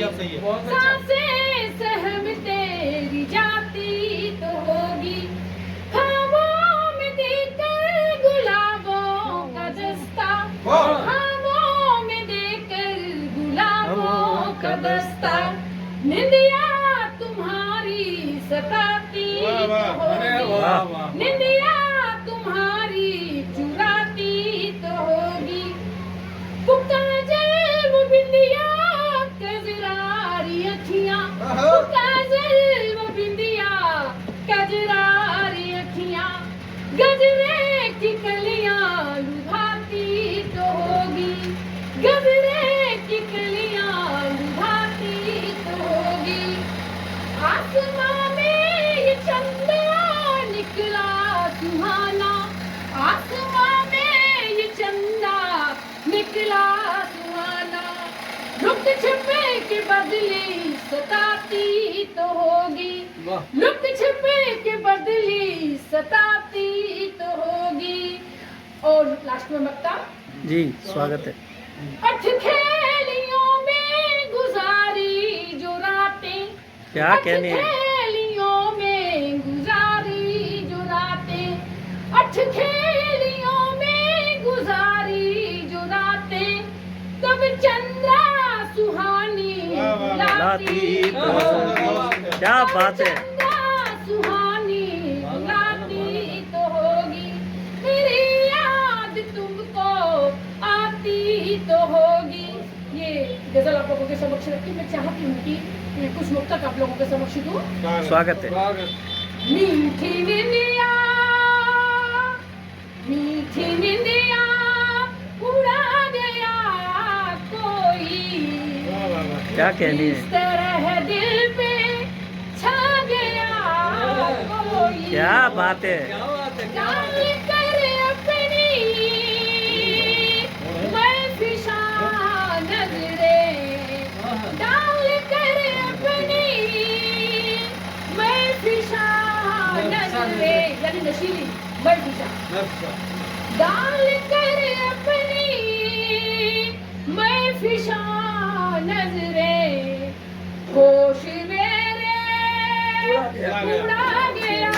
सांसें सहम तेरी जाती तो होगी, खामों में देकर गुलाबों का दस्ता, खामों में देकर गुलाबों का दस्ता, निंदिया तुम्हारी सताती तो होगी, निंदिया तुम्हारी चुराती तो होगी, काजल वो बिंदिया कजरारी अखियां, काजल वो बिंदिया कजरारी अखियां, गजरे की कलियां लुभाती तो होगी, गजरे की कलियां लुभाती तो होगी, आसमां में ये चंदा निकला सुहाना, आसमां में ये चंदा निकला सुहाना, लुक छिपे के बदली सताती तो होगी, लुक छिपे के बदली सताती तो होगी। और लास्ट में बता जी, स्वागत है। अठ खेलियों में गुजारी जो रातें, क्या कहने हैं? खेलियों में गुजारी जो रातें, अठ खेलियों में गुजारी जो रातें, तब चंद्रा सुहानी लाती तो होगी, क्या बात है। चंद्रा सुहानी लाती तो होगी, मेरी याद तुमको आती तो होगी। ये गजल आप लोगों के समक्ष रखती, मैं चाहती हूँ कि कुछ नुक्ता आप लोगों के समक्ष दूँ। स्वागत है। मीठी निंदिया, मीठी निंदिया उड़ा गया कोई, क्या कहनी इस है? तरह दिल पे छा गया कोई, क्या बात है। डाल कर अपनी मैं फिशा नजरें, डाल कर अपनी मैं फिशा नजरें, यानी नशीली मैं फिशा, डाल कर अपनी मैं फिशा नजरें, होश मेरे उड़ा गया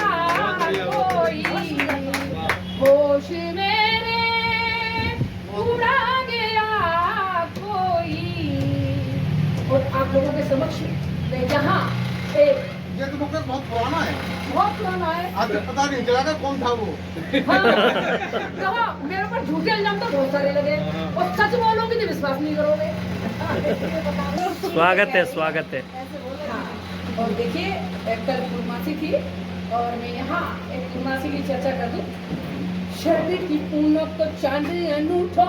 कोई, होश मेरे उड़ा गया कोई। और आप लोगों के समक्ष मैं यहाँ एक ये तो मुकदमा बहुत पुराना है, बहुत पुराना है, आज तक पता नहीं चला था कौन था वो। हाँ, मेरे ऊपर झूठे इल्जाम तो बहुत सारे लगे, और सच बोलोगे तो विश्वास नहीं करोगे। स्वागत है, स्वागत है। हाँ, और देखिए कल पूर्णमासी थी और मैं यहाँ एक पूर्णमासी की चर्चा कर दूं। शरद की पूनम को चांद अनूठो,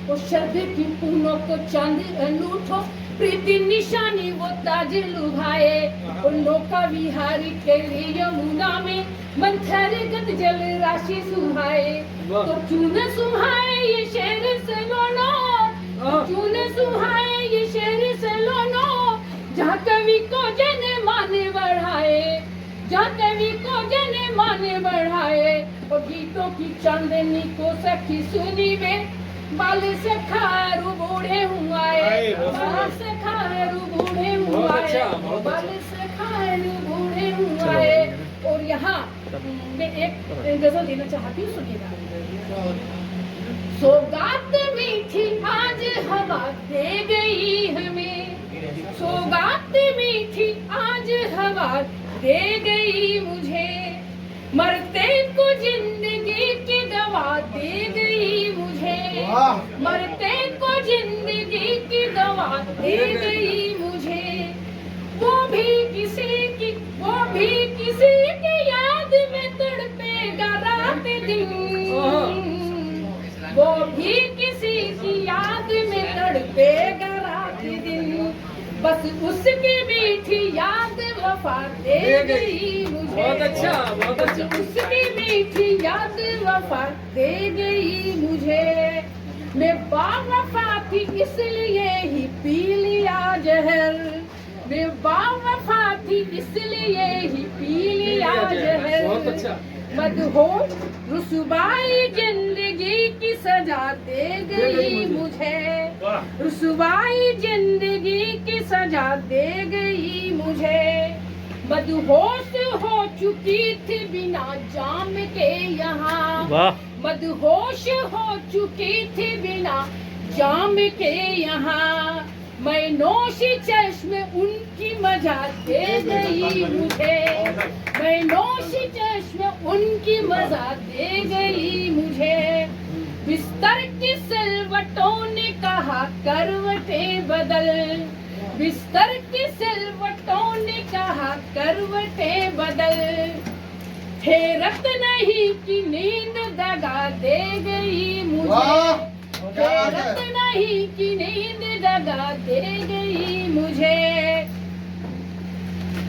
वो शरद की पूनम को चांद अनूठो, प्रीति निशानी वो ताज लुभाए, और नौका विहारी के यमुना में मंथर गत जल राशि सुहाए, तो चून सुहाए ये शेर सलोनो, चून सुहाए ये शेर सलोनो, जहाँ कवि को जन मान बढ़ाए, जहाँ कवि को जन मान बढ़ाए, और गीतों की चांदनी को सखी सुनी में बाल से खारू बूढ़े हुआए, बाल से खारू बूढ़े हुआए, बाल से खारू बूढ़े हुआए। और यहाँ मैं एक गजल देना चाहती हूँ, सुनिएगा। सौगात मीठी आज हवा दे गई हमें, सौगात मीठी आज हवा दे गई मुझे, मरते को जिंदगी की दवा दे गई मुझे, मरते को जिंदगी की दवा दे गई मुझे, वो भी किसी की याद में तड़पेगा रात दिन, वो भी किसी की याद में तड़पेगा रात दिन, बस उसकी मीठी याद वफा दे गई मुझे, बहुत अच्छा, बहुत अच्छा। बस उसकी मीठी याद वफा दे गई मुझे, मैं बावफा थी इसलिए ही पी लिया जहर, मैं बावफा थी इसलिए ही पी लिया जहर, बहुत अच्छा। मदहोश रुसवाई जिंदगी की सजा दे गई मुझे, रुसवाई जिंदगी की सजा दे गई मुझे। मदहोश हो चुकी थी बिना जाम के यहाँ, वाह मदहोश हो चुकी थी बिना जाम के यहाँ। मैं नौशी चश्म उनकी मजा दे गई मुझे, मैं नौशी चश्म उनकी मजा दे गई मुझे। बिस्तर की सिलवटों ने कहा करवटें बदल, बिस्तर की सिलवटों ने कहा करवटें बदल। हैरत नहीं कि नींद दगा दे गई मुझे, वाह, क्या बात हैरत है। नहीं कि नींद दगा दे गई मुझे।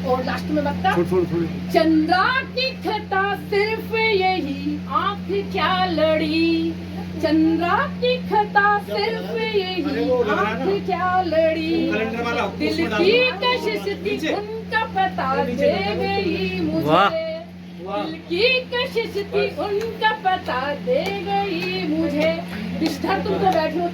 और लास्ट में बता, चंद्रा की खता सिर्फ यही आंख क्या लड़ी, चंद्रा की खता सिर्फ यही आंख क्या लड़ी। दिल की कशिश थी उनका पता दे गई वाह। मुझे, दिल की कशिश थी उनका पता दे गई मुझे। बिस्तर तुम तो बैठे हो